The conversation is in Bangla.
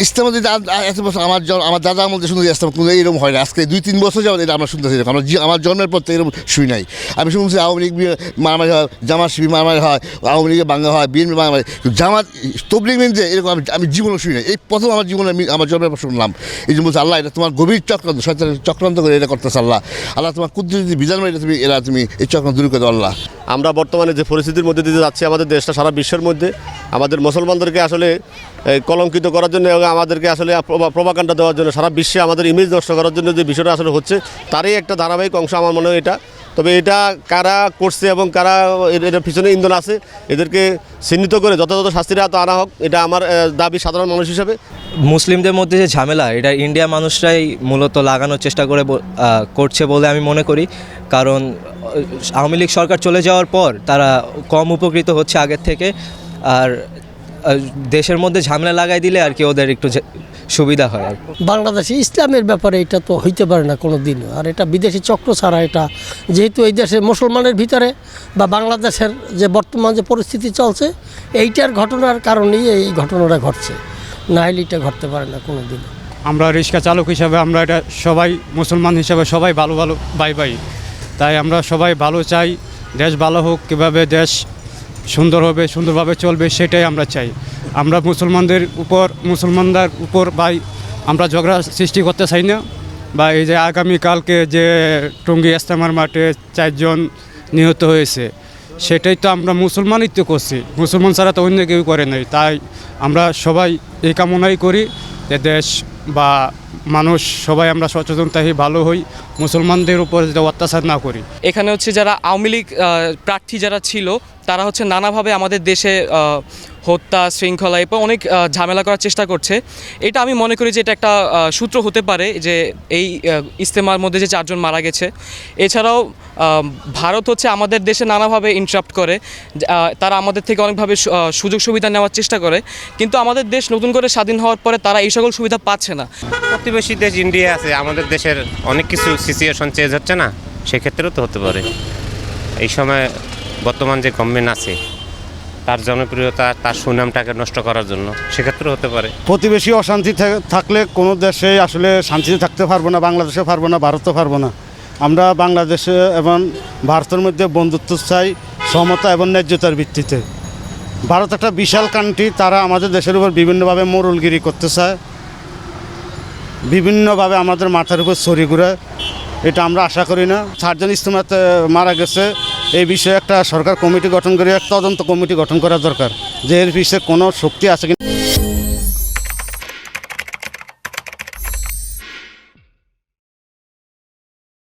ইসলাম যদি এত বছর আমার দাদা আমাদের শুনতে ইসলাম কোনো এরকম হয় না, আজকে 2-3 বছর যাবত এটা আমরা শুনতেছি। আমার জন্মের পর তো এরকম শুই নাই। আমি শুনছি আওয়ামী লীগ মারামারি হয়, জামাত শিবির মারামারি হয়, আওয়ামী লীগের বাংলা হয়, বিএনপি মারামারি, জামাত তবলিগ মিলছে এরকম আমি জীবনে শুই নাই। এই প্রথম আমার জীবনে আমার জন্মের পর শুনলাম। এই জন্য বলছি আল্লাহ এটা তোমার গভীর চক্রান্ত, শয়তানের চক্রান্ত করে এটা করতেছে আল্লাহ। আল্লাহ তোমার কুদরতি বিধান মেরে তুমি এই চক্রান্ত দূর করে দাও আল্লাহ। আমরা বর্তমানে যে পরিস্থিতির মধ্যে দিয়ে যাচ্ছি, আমাদের দেশটা সারা বিশ্বের মধ্যে আমাদের মুসলমানদেরকে আসলে কলঙ্কিত করার জন্য এবং আমাদেরকে আসলে প্রপাগান্ডা দেওয়ার জন্য, সারা বিশ্বে আমাদের ইমেজ নষ্ট করার জন্য যে বিষয়টা আসলে হচ্ছে, তারই একটা ধারাবাহিক অংশ আমার মনে হয় এটা। তবে এটা কারা করছে এবং কারা এটার পিছনে ইন্ধন আছে, এদেরকে চিহ্নিত করে যথাযথ শাস্তির হাতে আনা হোক, এটা আমার দাবি সাধারণ মানুষ হিসেবে। মুসলিমদের মধ্যে যে ঝামেলা, এটা ইন্ডিয়া মানুষরাই মূলত লাগানোর চেষ্টা করছে বলে আমি মনে করি। কারণ আওয়ামী লীগ সরকার চলে যাওয়ার পর তারা কম উপকৃত হচ্ছে আগের থেকে, আর দেশের মধ্যে ঝামেলা লাগাই দিলে আর কি ওদের একটু সুবিধা হয়। আর বাংলাদেশে ইসলামের ব্যাপারে এটা তো হইতে পারে না কোনো দিন। আর এটা বিদেশি চক্র ছাড়া, এটা যেহেতু এই দেশে মুসলমানের ভিতরে বা বাংলাদেশের যে বর্তমান যে পরিস্থিতি চলছে, এইটার ঘটনার কারণেই এই ঘটনাটা ঘটছে, না হলে এটা ঘটতে পারে না কোনো দিন। আমরা রিক্সা চালক হিসাবে আমরা এটা সবাই মুসলমান হিসাবে সবাই ভালো ভালো ভাই, তাই আমরা সবাই ভালো চাই। দেশ ভালো হোক, কীভাবে দেশ সুন্দর হবে, সুন্দরভাবে চলবে, সেটাই আমরা চাই। আমরা মুসলমানদের উপর ভাই আমরা ঝগড়া সৃষ্টি করতে চাই না। বা এই যে আগামীকালকে যে টঙ্গী ইজতেমার মাঠে 4 জন নিহত হয়েছে, সেটাই তো আমরা মুসলমানই তো করছি, মুসলমান ছাড়া তো অন্য কেউ করে নাই। তাই আমরা সবাই এই কামনাই করি যে দেশ বা মানুষ সবাই আমরা সচেতন থাকি, ভালো হই, মুসলমানদের উপর যেটা অত্যাচার না করি। এখানে হচ্ছে যারা আওয়ামী লীগ প্রার্থী যারা ছিল, তারা হচ্ছে নানাভাবে আমাদের দেশে হত্যা, শৃঙ্খলা এবং অনেক ঝামেলা করার চেষ্টা করছে। এটা আমি মনে করি যে এটা একটা সূত্র হতে পারে যে এই ইজতেমার মধ্যে যে 4 জন মারা গেছে। এছাড়াও ভারত হচ্ছে আমাদের দেশে নানাভাবে ইন্টারাপ্ট করে, তারা আমাদের থেকে অনেকভাবে সুযোগ সুবিধা নেওয়ার চেষ্টা করে, কিন্তু আমাদের দেশ নতুন করে স্বাধীন হওয়ার পরে তারা এই সকল সুবিধা পাচ্ছে না। প্রতিবেশী দেশ ইন্ডিয়া আছে, আমাদের দেশের অনেক কিছু সিচুয়েশন চেঞ্জ হচ্ছে না, সেক্ষেত্রেও তো হতে পারে। এই সময় বর্তমান যে গভর্নমেন্ট আছে তার জনপ্রিয়তা, তার সুনামটাকে নষ্ট করার জন্য, সেক্ষেত্রেও হতে পারে। প্রতিবেশী অশান্তি থাকলে কোনো দেশে আসলে শান্তিতে থাকতে পারবো না, বাংলাদেশে পারবো না, ভারতও পারবো না। আমরা বাংলাদেশে এবং ভারতের মধ্যে বন্ধুত্ব চাই, সমতা এবং ন্যায্যতার ভিত্তিতে। ভারত একটা বিশাল কান্ট্রি, তারা আমাদের দেশের উপর বিভিন্নভাবে মোড়লগিরি করতে চায়, বিভিন্নভাবে আমাদের মাথার উপর ছড়ি ঘুরায়। এটা আমরা আশা করি না। 4 জন ইজতেমাতে মারা গেছে, এই বিষয়ে একটা সরকার কমিটি গঠন করে একটা তদন্ত কমিটি গঠন করা দরকার, যে এর পিছনে কোনো শক্তি আছে কিনা।